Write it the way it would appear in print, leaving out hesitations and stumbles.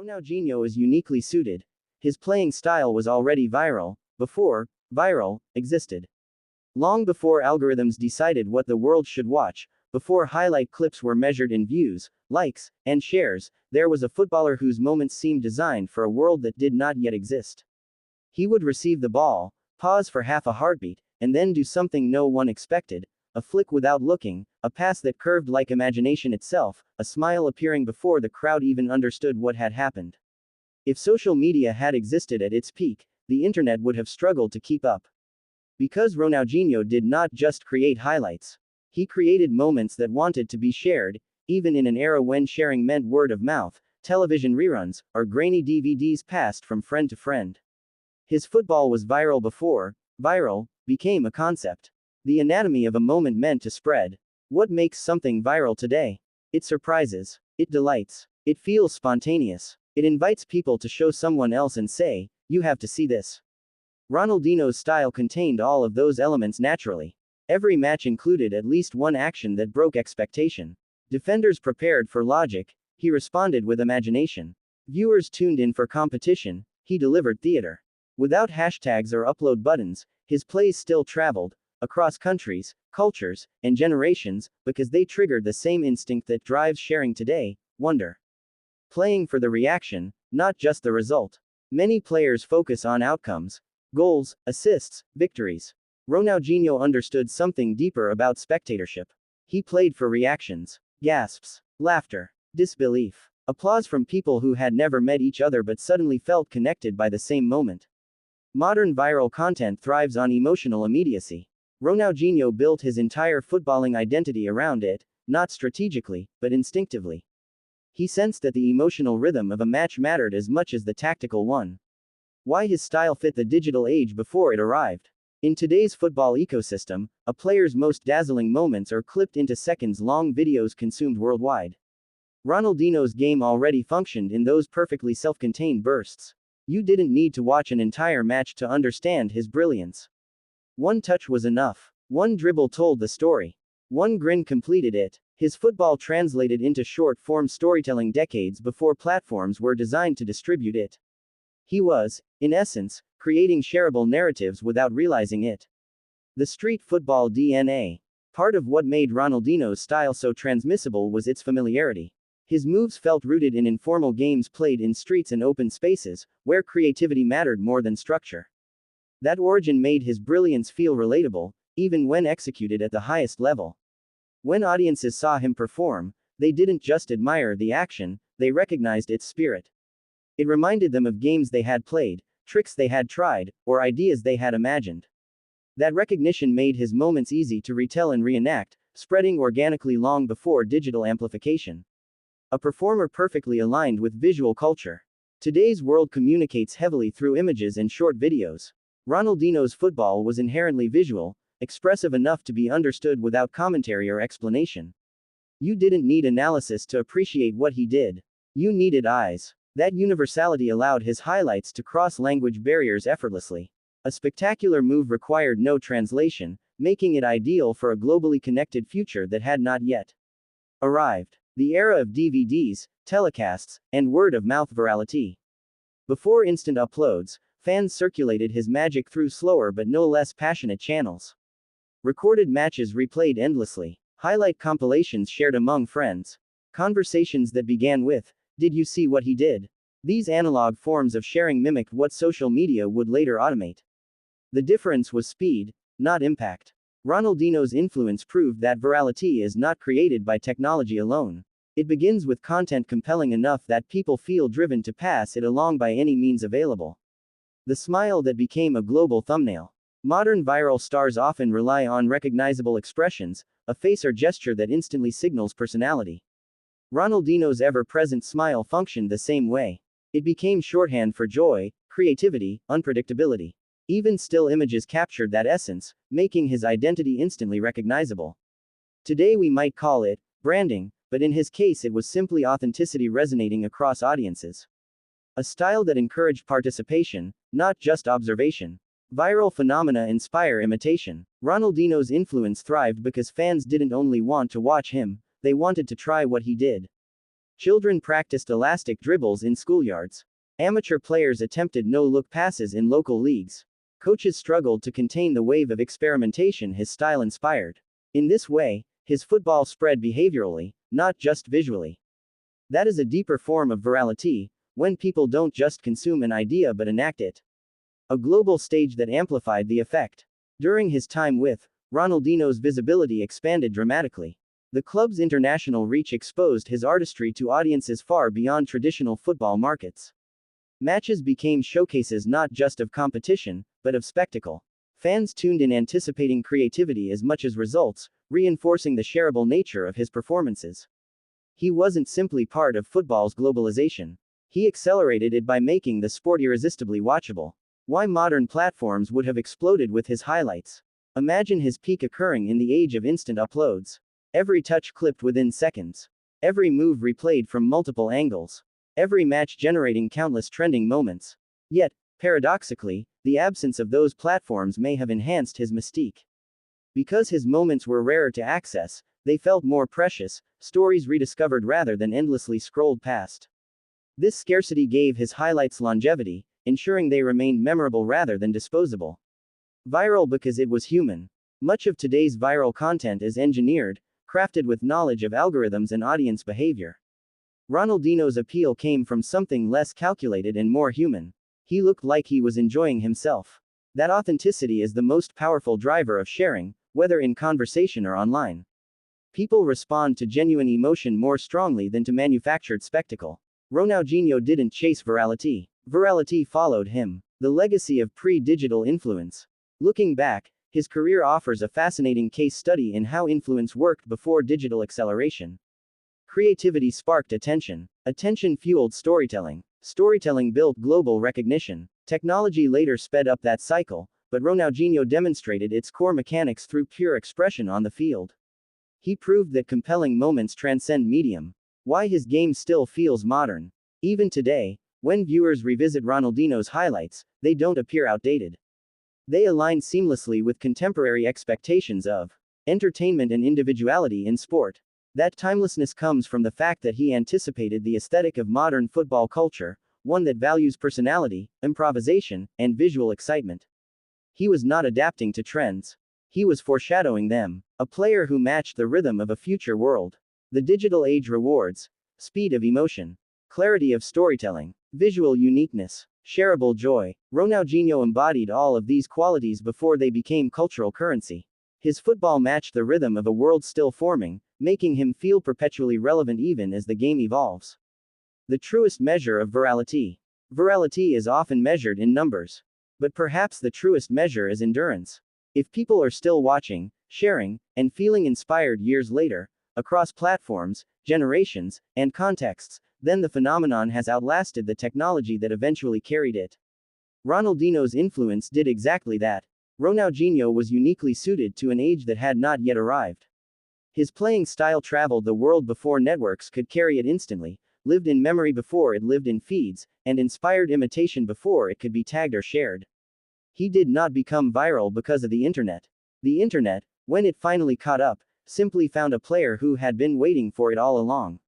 Ronaldinho is uniquely suited. His playing style was already viral, before viral existed. Long before algorithms decided what the world should watch, before highlight clips were measured in views, likes, and shares, there was a footballer whose moments seemed designed for a world that did not yet exist. He would receive the ball, pause for half a heartbeat, and then do something no one expected: a flick without looking, a pass that curved like imagination itself, a smile appearing before the crowd even understood what had happened. If social media had existed at its peak, the internet would have struggled to keep up. Because Ronaldinho did not just create highlights. He created moments that wanted to be shared, even in an era when sharing meant word of mouth, television reruns, or grainy DVDs passed from friend to friend. His football was viral before viral became a concept. The anatomy of a moment meant to spread. What makes something viral today? It surprises. It delights. It feels spontaneous. It invites people to show someone else and say, "You have to see this." Ronaldinho's style contained all of those elements naturally. Every match included at least one action that broke expectation. Defenders prepared for logic, he responded with imagination. Viewers tuned in for competition, he delivered theater. Without hashtags or upload buttons, his plays still traveled across countries, cultures, and generations, because they triggered the same instinct that drives sharing today: wonder. Playing for the reaction, not just the result. Many players focus on outcomes: goals, assists, victories. Ronaldinho understood something deeper about spectatorship. He played for reactions: gasps, laughter, disbelief, applause from people who had never met each other but suddenly felt connected by the same moment. Modern viral content thrives on emotional immediacy. Ronaldinho built his entire footballing identity around it, not strategically, but instinctively. He sensed that the emotional rhythm of a match mattered as much as the tactical one. Why his style fit the digital age before it arrived. In today's football ecosystem, a player's most dazzling moments are clipped into seconds-long videos consumed worldwide. Ronaldinho's game already functioned in those perfectly self-contained bursts. You didn't need to watch an entire match to understand his brilliance. One touch was enough. One dribble told the story. One grin completed it. His football translated into short-form storytelling decades before platforms were designed to distribute it. He was, in essence, creating shareable narratives without realizing it. The street football DNA. Part of what made Ronaldinho's style so transmissible was its familiarity. His moves felt rooted in informal games played in streets and open spaces, where creativity mattered more than structure. That origin made his brilliance feel relatable, even when executed at the highest level. When audiences saw him perform, they didn't just admire the action, they recognized its spirit. It reminded them of games they had played, tricks they had tried, or ideas they had imagined. That recognition made his moments easy to retell and reenact, spreading organically long before digital amplification. A performer perfectly aligned with visual culture. Today's world communicates heavily through images and short videos. Ronaldinho's football was inherently visual, expressive enough to be understood without commentary or explanation. You didn't need analysis to appreciate what he did. You needed eyes. That universality allowed his highlights to cross language barriers effortlessly. A spectacular move required no translation, making it ideal for a globally connected future that had not yet arrived. The era of DVDs, telecasts, and word-of-mouth virality. Before instant uploads, fans circulated his magic through slower but no less passionate channels. Recorded matches replayed endlessly. Highlight compilations shared among friends. Conversations that began with, "Did you see what he did?" These analog forms of sharing mimicked what social media would later automate. The difference was speed, not impact. Ronaldinho's influence proved that virality is not created by technology alone. It begins with content compelling enough that people feel driven to pass it along by any means available. The smile that became a global thumbnail. Modern viral stars often rely on recognizable expressions, a face or gesture that instantly signals personality. Ronaldinho's ever-present smile functioned the same way. It became shorthand for joy, creativity, unpredictability. Even still images captured that essence, making his identity instantly recognizable. Today we might call it branding, but in his case it was simply authenticity resonating across audiences. A style that encouraged participation, not just observation. Viral phenomena inspire imitation. Ronaldinho's influence thrived because fans didn't only want to watch him, they wanted to try what he did. Children practiced elastic dribbles in schoolyards. Amateur players attempted no-look passes in local leagues. Coaches struggled to contain the wave of experimentation his style inspired. In this way, his football spread behaviorally, not just visually. That is a deeper form of virality, when people don't just consume an idea but enact it. A global stage that amplified the effect. During his time with Ronaldinho's visibility expanded dramatically. The club's international reach exposed his artistry to audiences far beyond traditional football markets. Matches became showcases not just of competition, but of spectacle. Fans tuned in anticipating creativity as much as results, reinforcing the shareable nature of his performances. He wasn't simply part of football's globalization. He accelerated it by making the sport irresistibly watchable. Why modern platforms would have exploded with his highlights. Imagine his peak occurring in the age of instant uploads. Every touch clipped within seconds. Every move replayed from multiple angles. Every match generating countless trending moments. Yet, paradoxically, the absence of those platforms may have enhanced his mystique. Because his moments were rarer to access, they felt more precious, stories rediscovered rather than endlessly scrolled past. This scarcity gave his highlights longevity, ensuring they remained memorable rather than disposable. Viral because it was human. Much of today's viral content is engineered, crafted with knowledge of algorithms and audience behavior. Ronaldinho's appeal came from something less calculated and more human. He looked like he was enjoying himself. That authenticity is the most powerful driver of sharing, whether in conversation or online. People respond to genuine emotion more strongly than to manufactured spectacle. Ronaldinho didn't chase virality. Virality followed him. The legacy of pre-digital influence. Looking back, his career offers a fascinating case study in how influence worked before digital acceleration. Creativity sparked attention. Attention fueled storytelling. Storytelling built global recognition. Technology later sped up that cycle, but Ronaldinho demonstrated its core mechanics through pure expression on the field. He proved that compelling moments transcend medium. Why his game still feels modern. Even today, when viewers revisit Ronaldinho's highlights, they don't appear outdated. They align seamlessly with contemporary expectations of entertainment and individuality in sport. That timelessness comes from the fact that he anticipated the aesthetic of modern football culture, one that values personality, improvisation, and visual excitement. He was not adapting to trends. He was foreshadowing them. A player who matched the rhythm of a future world. The digital age rewards speed of emotion, clarity of storytelling, visual uniqueness, shareable joy. Ronaldinho embodied all of these qualities before they became cultural currency. His football matched the rhythm of a world still forming, making him feel perpetually relevant even as the game evolves. The truest measure of virality. Virality is often measured in numbers. But perhaps the truest measure is endurance. If people are still watching, sharing, and feeling inspired years later, across platforms, generations, and contexts, then the phenomenon has outlasted the technology that eventually carried it. Ronaldinho's influence did exactly that. Ronaldinho was uniquely suited to an age that had not yet arrived. His playing style traveled the world before networks could carry it instantly, lived in memory before it lived in feeds, and inspired imitation before it could be tagged or shared. He did not become viral because of the internet. The internet, when it finally caught up, simply found a player who had been waiting for it all along.